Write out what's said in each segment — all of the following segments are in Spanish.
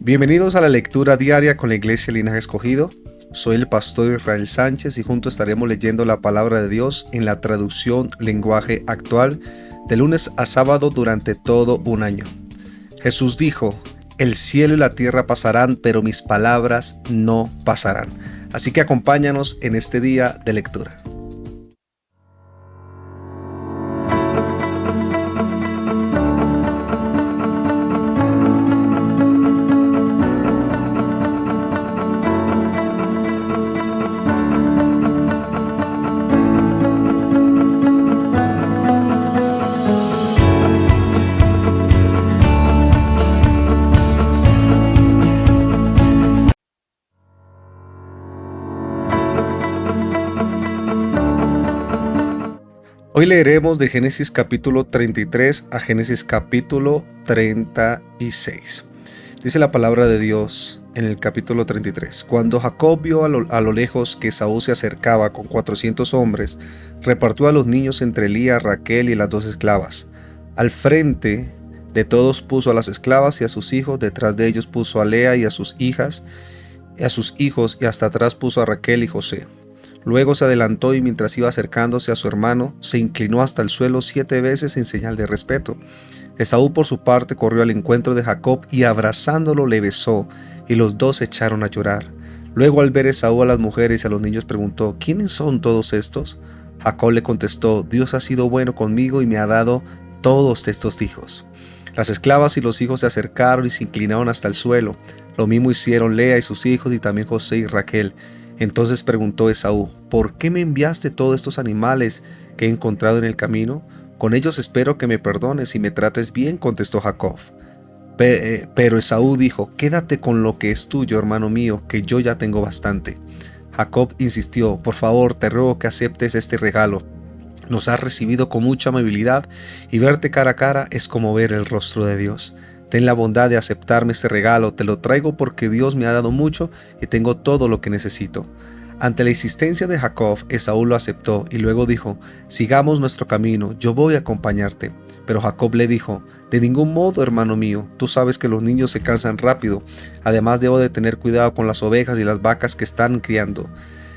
Bienvenidos a la lectura diaria con la Iglesia Linaje Escogido. Soy el pastor Israel Sánchez y juntos estaremos leyendo la palabra de Dios en la traducción lenguaje actual de lunes a sábado durante todo un año. Jesús dijo: el cielo y la tierra pasarán, pero mis palabras no pasarán. Así que acompáñanos en este día de lectura. Hoy leeremos de Génesis capítulo 33 a Génesis capítulo 36. Dice la palabra de Dios en el capítulo 33. Cuando Jacob vio a lo lejos que Esaú se acercaba con 400 hombres, repartió a los niños entre Lía, Raquel y las 2 esclavas. Al frente de todos puso a las esclavas y a sus hijos, detrás de ellos puso a Lea y a sus hijas, y a sus hijos, y hasta atrás puso a Raquel y José. Luego se adelantó y mientras iba acercándose a su hermano, se inclinó hasta el suelo 7 veces en señal de respeto. Esaú por su parte corrió al encuentro de Jacob y abrazándolo le besó, y los dos se echaron a llorar. Luego al ver Esaú a las mujeres y a los niños preguntó: ¿quiénes son todos estos? Jacob le contestó: Dios ha sido bueno conmigo y me ha dado todos estos hijos. Las esclavas y los hijos se acercaron y se inclinaron hasta el suelo. Lo mismo hicieron Lea y sus hijos y también José y Raquel. Entonces preguntó Esaú: ¿por qué me enviaste todos estos animales que he encontrado en el camino? Con ellos espero que me perdones y me trates bien, contestó Jacob. Pero Esaú dijo: quédate con lo que es tuyo, hermano mío, que yo ya tengo bastante. Jacob insistió: por favor, te ruego que aceptes este regalo. Nos has recibido con mucha amabilidad y verte cara a cara es como ver el rostro de Dios. Ten la bondad de aceptarme este regalo, te lo traigo porque Dios me ha dado mucho y tengo todo lo que necesito. Ante la insistencia de Jacob, Esaú lo aceptó y luego dijo: sigamos nuestro camino, yo voy a acompañarte. Pero Jacob le dijo: de ningún modo, hermano mío, tú sabes que los niños se cansan rápido, además debo de tener cuidado con las ovejas y las vacas que están criando.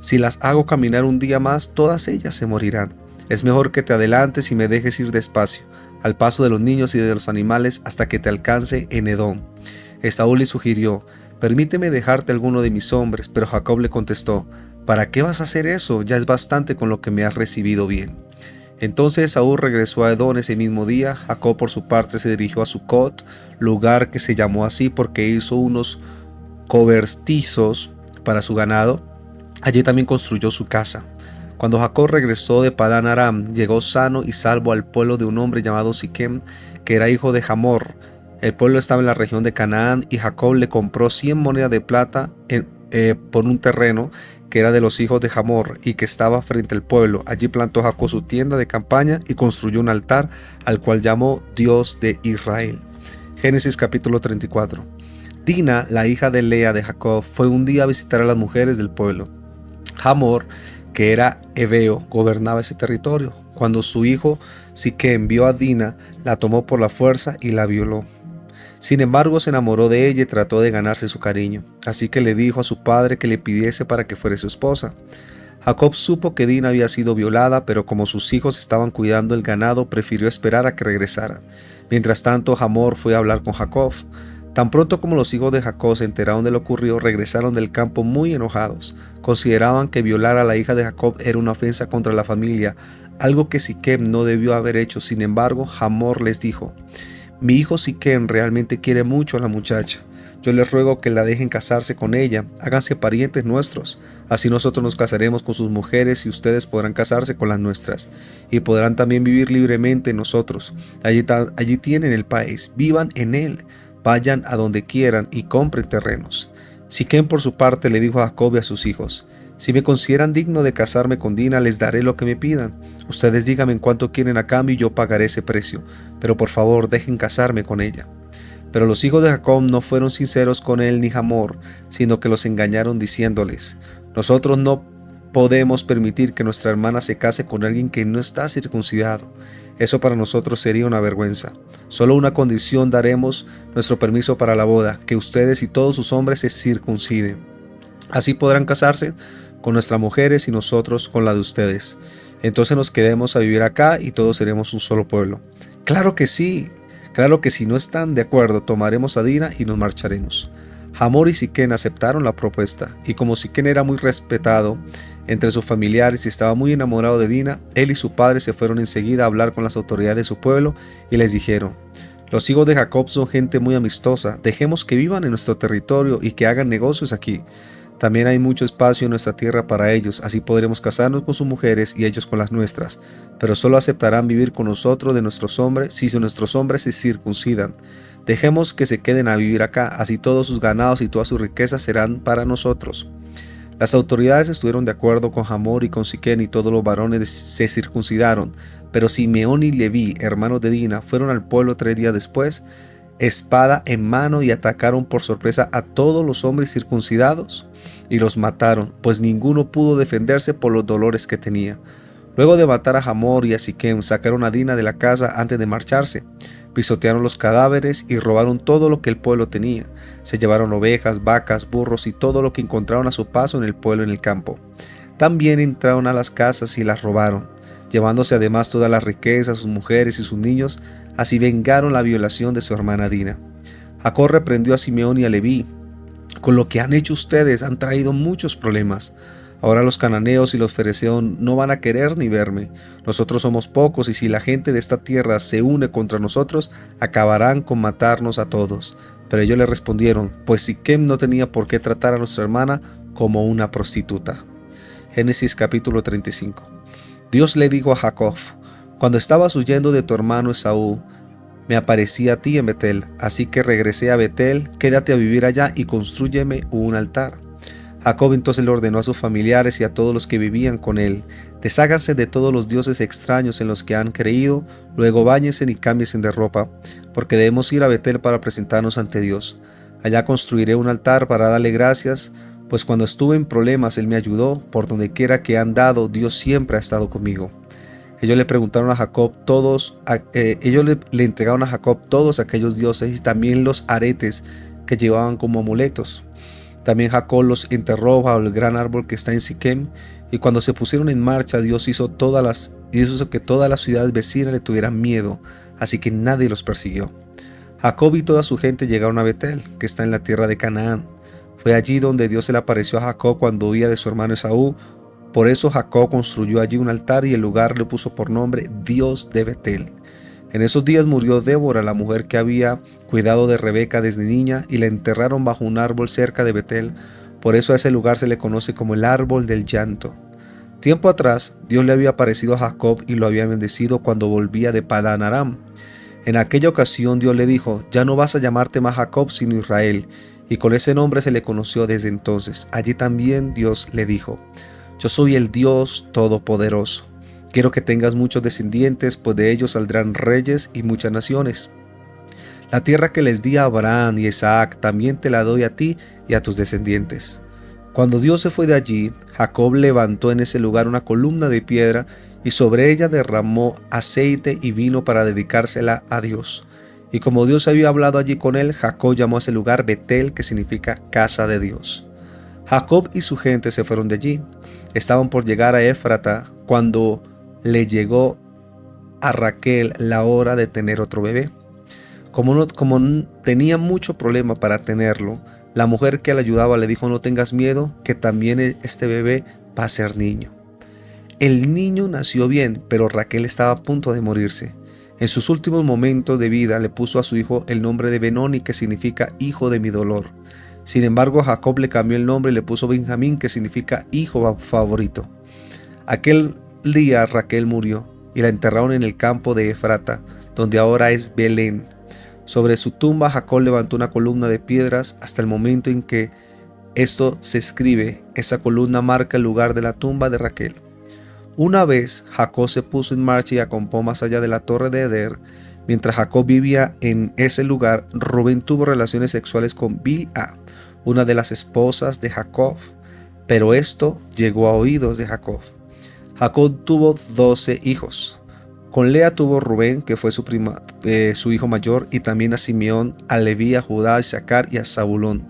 Si las hago caminar un día más, todas ellas se morirán. Es mejor que te adelantes y me dejes ir despacio, al paso de los niños y de los animales hasta que te alcance en Edom. Esaú le sugirió: permíteme dejarte alguno de mis hombres, pero Jacob le contestó: ¿para qué vas a hacer eso? Ya es bastante con lo que me has recibido bien. Entonces Esaú regresó a Edom ese mismo día. Jacob por su parte se dirigió a Sucot, lugar que se llamó así porque hizo unos cobertizos para su ganado. Allí también construyó su casa. Cuando Jacob regresó de Padán Aram, llegó sano y salvo al pueblo de un hombre llamado Siquem, que era hijo de Hamor. El pueblo estaba en la región de Canaán y Jacob le compró 100 monedas de plata por un terreno que era de los hijos de Hamor y que estaba frente al pueblo. Allí plantó Jacob su tienda de campaña y construyó un altar al cual llamó Dios de Israel. Génesis capítulo 34. Dina, la hija de Lea de Jacob, fue un día a visitar a las mujeres del pueblo. Hamor, que era heveo, gobernaba ese territorio. Cuando su hijo Siquem vio a Dina, la tomó por la fuerza y la violó. Sin embargo, se enamoró de ella y trató de ganarse su cariño. Así que le dijo a su padre que le pidiese para que fuera su esposa. Jacob supo que Dina había sido violada, pero como sus hijos estaban cuidando el ganado, prefirió esperar a que regresara. Mientras tanto, Hamor fue a hablar con Jacob. Tan pronto como los hijos de Jacob se enteraron de lo ocurrido, regresaron del campo muy enojados. Consideraban que violar a la hija de Jacob era una ofensa contra la familia, algo que Siquem no debió haber hecho. Sin embargo, Hamor les dijo: mi hijo Siquem realmente quiere mucho a la muchacha. Yo les ruego que la dejen casarse con ella, háganse parientes nuestros. Así nosotros nos casaremos con sus mujeres y ustedes podrán casarse con las nuestras. Y podrán también vivir libremente nosotros. Allí tienen el país, vivan en él. Vayan a donde quieran y compren terrenos. Siquem por su parte le dijo a Jacob y a sus hijos: si me consideran digno de casarme con Dina, les daré lo que me pidan. Ustedes díganme en cuánto quieren a cambio y yo pagaré ese precio, pero por favor dejen casarme con ella. Pero los hijos de Jacob no fueron sinceros con él ni Hamor, sino que los engañaron diciéndoles: nosotros no podemos permitir que nuestra hermana se case con alguien que no está circuncidado. Eso para nosotros sería una vergüenza. Solo una condición daremos nuestro permiso para la boda, que ustedes y todos sus hombres se circunciden. Así podrán casarse con nuestras mujeres y nosotros con la de ustedes. Entonces nos quedemos a vivir acá y todos seremos un solo pueblo. Claro que sí, claro que si no están de acuerdo, tomaremos a Dina y nos marcharemos. Hamor y Siquén aceptaron la propuesta, y como Siquén era muy respetado entre sus familiares y estaba muy enamorado de Dina, él y su padre se fueron enseguida a hablar con las autoridades de su pueblo y les dijeron: los hijos de Jacob son gente muy amistosa, dejemos que vivan en nuestro territorio y que hagan negocios aquí. También hay mucho espacio en nuestra tierra para ellos, así podremos casarnos con sus mujeres y ellos con las nuestras, pero solo aceptarán vivir con nosotros de nuestros hombres si nuestros hombres se circuncidan. Dejemos que se queden a vivir acá, así todos sus ganados y todas sus riquezas serán para nosotros. Las autoridades estuvieron de acuerdo con Hamor y con Siquén, y todos los varones se circuncidaron, pero Simeón y Leví, hermanos de Dina, fueron al pueblo 3 días después, espada en mano, y atacaron por sorpresa a todos los hombres circuncidados y los mataron, pues ninguno pudo defenderse por los dolores que tenía. Luego de matar a Hamor y a Siquem, sacaron a Dina de la casa antes de marcharse. Pisotearon los cadáveres y robaron todo lo que el pueblo tenía. Se llevaron ovejas, vacas, burros y todo lo que encontraron a su paso en el pueblo en el campo. También entraron a las casas y las robaron, llevándose además todas las riquezas, sus mujeres y sus niños. Así vengaron la violación de su hermana Dina. Jacob reprendió a Simeón y a Leví: con lo que han hecho ustedes han traído muchos problemas. Ahora los cananeos y los fereceos no van a querer ni verme. Nosotros somos pocos, y si la gente de esta tierra se une contra nosotros, acabarán con matarnos a todos. Pero ellos le respondieron: pues Siquem no tenía por qué tratar a nuestra hermana como una prostituta. Génesis capítulo 35. Dios le dijo a Jacob: cuando estabas huyendo de tu hermano Esaú, me aparecí a ti en Betel, así que regresé a Betel, quédate a vivir allá y constrúyeme un altar. Jacob entonces le ordenó a sus familiares y a todos los que vivían con él: desháganse de todos los dioses extraños en los que han creído, luego báñense y cámbiense de ropa, porque debemos ir a Betel para presentarnos ante Dios. Allá construiré un altar para darle gracias, pues cuando estuve en problemas él me ayudó, por donde quiera que he andado, Dios siempre ha estado conmigo. Ellos le preguntaron a Jacob le entregaron a Jacob todos aquellos dioses y también los aretes que llevaban como amuletos. También Jacob los enterró bajo el gran árbol que está en Siquem, y cuando se pusieron en marcha, Dios hizo que todas las ciudades vecinas le tuvieran miedo, así que nadie los persiguió. Jacob y toda su gente llegaron a Betel, que está en la tierra de Canaán. Fue allí donde Dios se le apareció a Jacob cuando huía de su hermano Esaú. Por eso Jacob construyó allí un altar y el lugar le puso por nombre Dios de Betel. En esos días murió Débora, la mujer que había cuidado de Rebeca desde niña, y la enterraron bajo un árbol cerca de Betel. Por eso a ese lugar se le conoce como el árbol del llanto. Tiempo atrás, Dios le había aparecido a Jacob y lo había bendecido cuando volvía de Padán Aram. En aquella ocasión Dios le dijo: ya no vas a llamarte más Jacob sino Israel, y con ese nombre se le conoció desde entonces. Allí también Dios le dijo: yo soy el Dios Todopoderoso. Quiero que tengas muchos descendientes, pues de ellos saldrán reyes y muchas naciones. La tierra que les di a Abraham y Isaac también te la doy a ti y a tus descendientes. Cuando Dios se fue de allí, Jacob levantó en ese lugar una columna de piedra y sobre ella derramó aceite y vino para dedicársela a Dios. Y como Dios había hablado allí con él, Jacob llamó a ese lugar Betel, que significa casa de Dios. Jacob y su gente se fueron de allí. Estaban por llegar a Éfrata cuando le llegó a Raquel la hora de tener otro bebé. Como tenía mucho problema para tenerlo, la mujer que la ayudaba le dijo: no tengas miedo, que también este bebé va a ser niño. El niño nació bien, pero Raquel estaba a punto de morirse. En sus últimos momentos de vida le puso a su hijo el nombre de Benoni, que significa hijo de mi dolor. Sin embargo, Jacob le cambió el nombre y le puso Benjamín, que significa hijo favorito. Aquel día Raquel murió y la enterraron en el campo de Efrata, donde ahora es Belén. Sobre su tumba Jacob levantó una columna de piedras. Hasta el momento en que esto se escribe, esa columna marca el lugar de la tumba de Raquel. Una vez Jacob se puso en marcha y acampó más allá de la torre de Eder. Mientras Jacob vivía en ese lugar, Rubén tuvo relaciones sexuales con Bilha, una de las esposas de Jacob. Pero esto llegó a oídos de Jacob. Jacob tuvo 12 hijos. Con Lea tuvo Rubén, que fue su hijo mayor, y también a Simeón, a Leví, a Judá, a Isaacar y a Zabulón.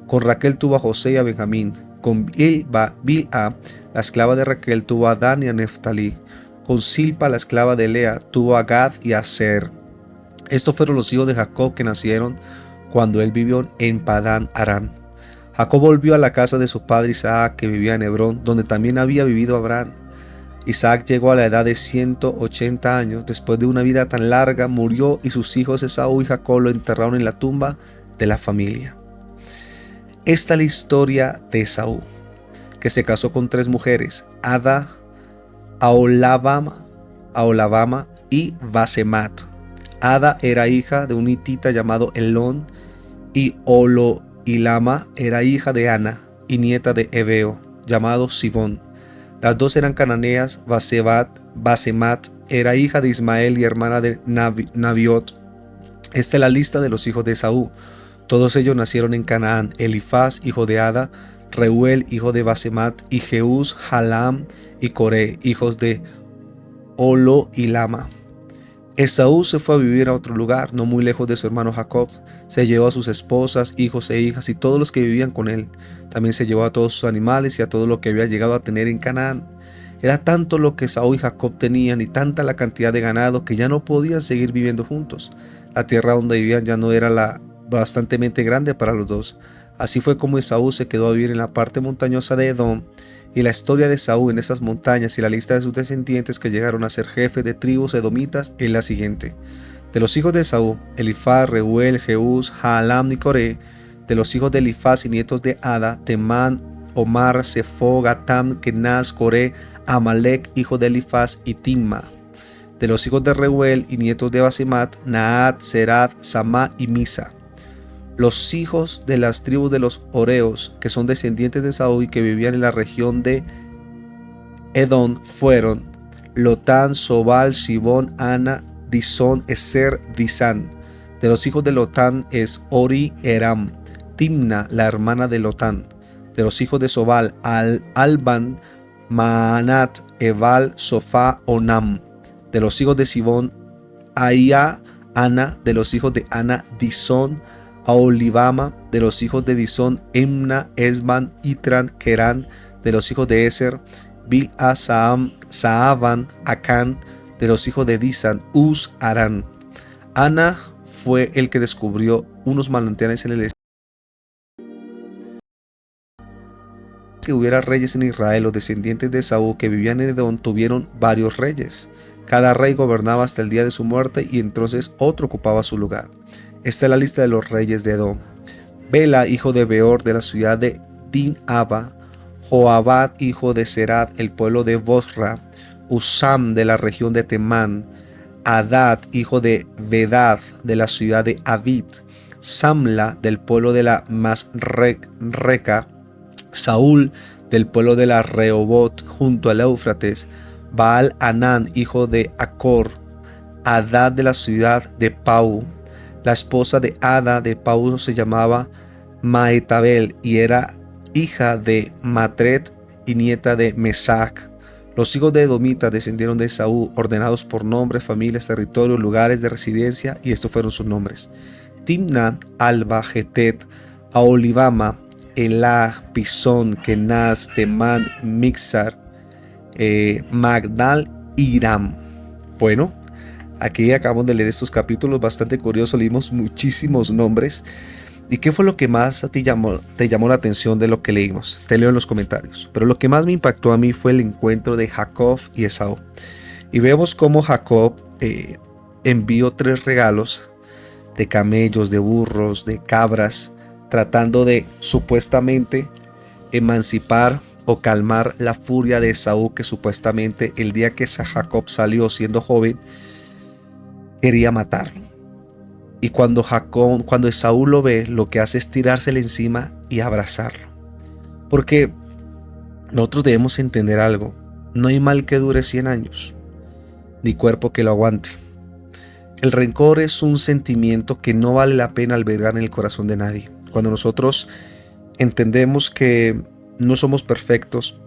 Con Raquel tuvo a José y a Benjamín. Con Bilha, la esclava de Raquel, tuvo a Dan y a Neftalí. Con Silpa, la esclava de Lea, tuvo a Gad y a Aser. Estos fueron los hijos de Jacob que nacieron cuando él vivió en Padán Aram. Jacob volvió a la casa de su padre Isaac, que vivía en Hebrón, donde también había vivido Abraham. Isaac llegó a la edad de 180 años. Después de una vida tan larga, murió y sus hijos Esaú y Jacob lo enterraron en la tumba de la familia. Esta es la historia de Esaú, que se casó con 3 mujeres, Ada, Aholabama y Basemat. Ada era hija de un hitita llamado Elón, y Oloilama era hija de Ana y nieta de Ebeo, llamado Sibón. Las 2 eran cananeas. Basemat era hija de Ismael y hermana de Nabiot. Esta es la lista de los hijos de Esaú. Todos ellos nacieron en Canaán: Elifaz, hijo de Ada; Reuel, hijo de Basemat; y Jeús, Jalam y Coré, hijos de Oloilama. Esaú se fue a vivir a otro lugar, no muy lejos de su hermano Jacob. Se llevó a sus esposas, hijos e hijas y todos los que vivían con él. También se llevó a todos sus animales y a todo lo que había llegado a tener en Canaán. Era tanto lo que Esaú y Jacob tenían y tanta la cantidad de ganado que ya no podían seguir viviendo juntos. La tierra donde vivían ya no era bastantemente grande para los dos. Así fue como Esaú se quedó a vivir en la parte montañosa de Edom. Y la historia de Esaú en esas montañas y la lista de sus descendientes que llegaron a ser jefes de tribus edomitas es la siguiente. De los hijos de Esaú: Elifaz, Reuel, Jeús, Jaalam y Coré. De los hijos de Elifaz y nietos de Ada: Temán, Omar, Sefo, Gatam, Kenaz, Coré, Amalek, hijo de Elifaz, y Timma. De los hijos de Reuel y nietos de Basemat: Naat, Serad, Samá y Misa. Los hijos de las tribus de los Horeos, que son descendientes de Esaú y que vivían en la región de Edom, fueron Lotán, Sobal, Sibón, Ana, Disón, Eser, Disán. De los hijos de Lotán es Ori, Eram, Timna, la hermana de Lotán. De los hijos de Sobal, Alban, Maanat, Ebal, Sofá, Onam. De los hijos de Sibón, Aía, Ana. De los hijos de Ana, Disón, Aholibama. De los hijos de Disón, Emna, Esban, Itran, Kerán. De los hijos de Eser, Bilha, Saaban, Acán. De los hijos de Disán, Uz, Arán. Ana fue el que descubrió unos manantiales en el desierto. Que hubiera reyes en Israel, los descendientes de Esaú que vivían en Edom tuvieron varios reyes. Cada rey gobernaba hasta el día de su muerte y entonces otro ocupaba su lugar. Esta es la lista de los reyes de Edom: Bela, hijo de Beor, de la ciudad de Din-Aba; Joabad, hijo de Serad, el pueblo de Bosra; Usam, de la región de Temán; Adad, hijo de Vedad, de la ciudad de Avid; Samla, del pueblo de la Masreca; Saúl, del pueblo de la Rehobot, junto al Éufrates; Baal Anán, hijo de Acor; Adad, de la ciudad de Pau. La esposa de Ada de Pau se llamaba Maetabel y era hija de Matred y nieta de Mesac. Los hijos de Edomita descendieron de Esaú, ordenados por nombres, familias, territorios, lugares de residencia, y estos fueron sus nombres: Timnat, Alba, Getet, Aholibama, Elá, Pisón, Kenaz, Temán, Mixar, Magdal, Iram. Bueno, aquí acabamos de leer estos capítulos bastante curiosos, leímos muchísimos nombres. ¿Y qué fue lo que más te llamó la atención de lo que leímos? Te leo en los comentarios. Pero lo que más me impactó a mí fue el encuentro de Jacob y Esaú. Y vemos cómo Jacob envió 3 regalos de camellos, de burros, de cabras, tratando de supuestamente emancipar o calmar la furia de Esaú, que supuestamente el día que Jacob salió siendo joven quería matarlo. Y cuando Esaú lo ve, lo que hace es tirársele encima y abrazarlo. Porque nosotros debemos entender algo: no hay mal que dure 100 años, ni cuerpo que lo aguante. El rencor es un sentimiento que no vale la pena albergar en el corazón de nadie. Cuando nosotros entendemos que no somos perfectos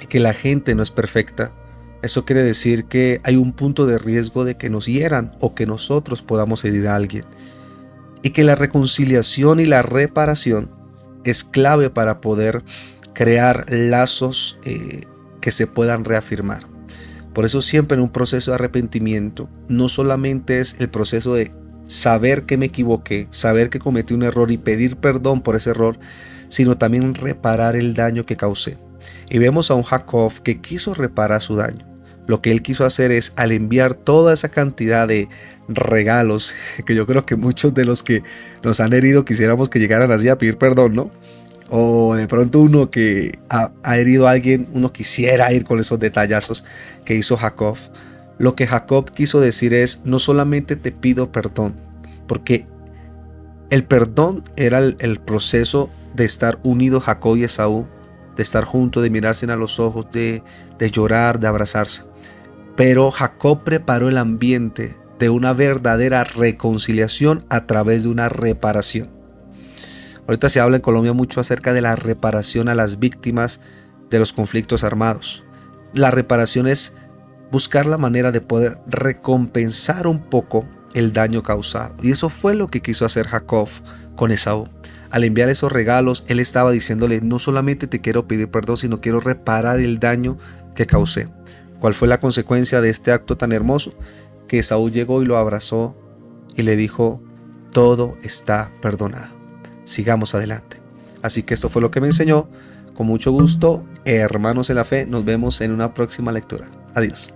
y que la gente no es perfecta, eso quiere decir que hay un punto de riesgo de que nos hieran o que nosotros podamos herir a alguien. Y que la reconciliación y la reparación es clave para poder crear lazos que se puedan reafirmar. Por eso siempre en un proceso de arrepentimiento no solamente es el proceso de saber que me equivoqué, saber que cometí un error y pedir perdón por ese error, sino también reparar el daño que causé. Y vemos a un Jacob que quiso reparar su daño. Lo que él quiso hacer es, al enviar toda esa cantidad de regalos, que yo creo que muchos de los que nos han herido quisiéramos que llegaran así a pedir perdón, ¿no? O de pronto uno que ha herido a alguien, uno quisiera ir con esos detallazos que hizo Jacob. Lo que Jacob quiso decir es, no solamente te pido perdón, porque el perdón era el proceso de estar unidos Jacob y Esaú, de estar juntos, de mirarse a los ojos, de llorar, de abrazarse. Pero Jacob preparó el ambiente de una verdadera reconciliación a través de una reparación. Ahorita se habla en Colombia mucho acerca de la reparación a las víctimas de los conflictos armados. La reparación es buscar la manera de poder recompensar un poco el daño causado. Y eso fue lo que quiso hacer Jacob con Esaú. Al enviar esos regalos, él estaba diciéndole, no solamente te quiero pedir perdón, sino quiero reparar el daño que causé. ¿Cuál fue la consecuencia de este acto tan hermoso? Que Esaú llegó y lo abrazó y le dijo, todo está perdonado. Sigamos adelante. Así que esto fue lo que me enseñó. Con mucho gusto, hermanos en la fe, nos vemos en una próxima lectura. Adiós.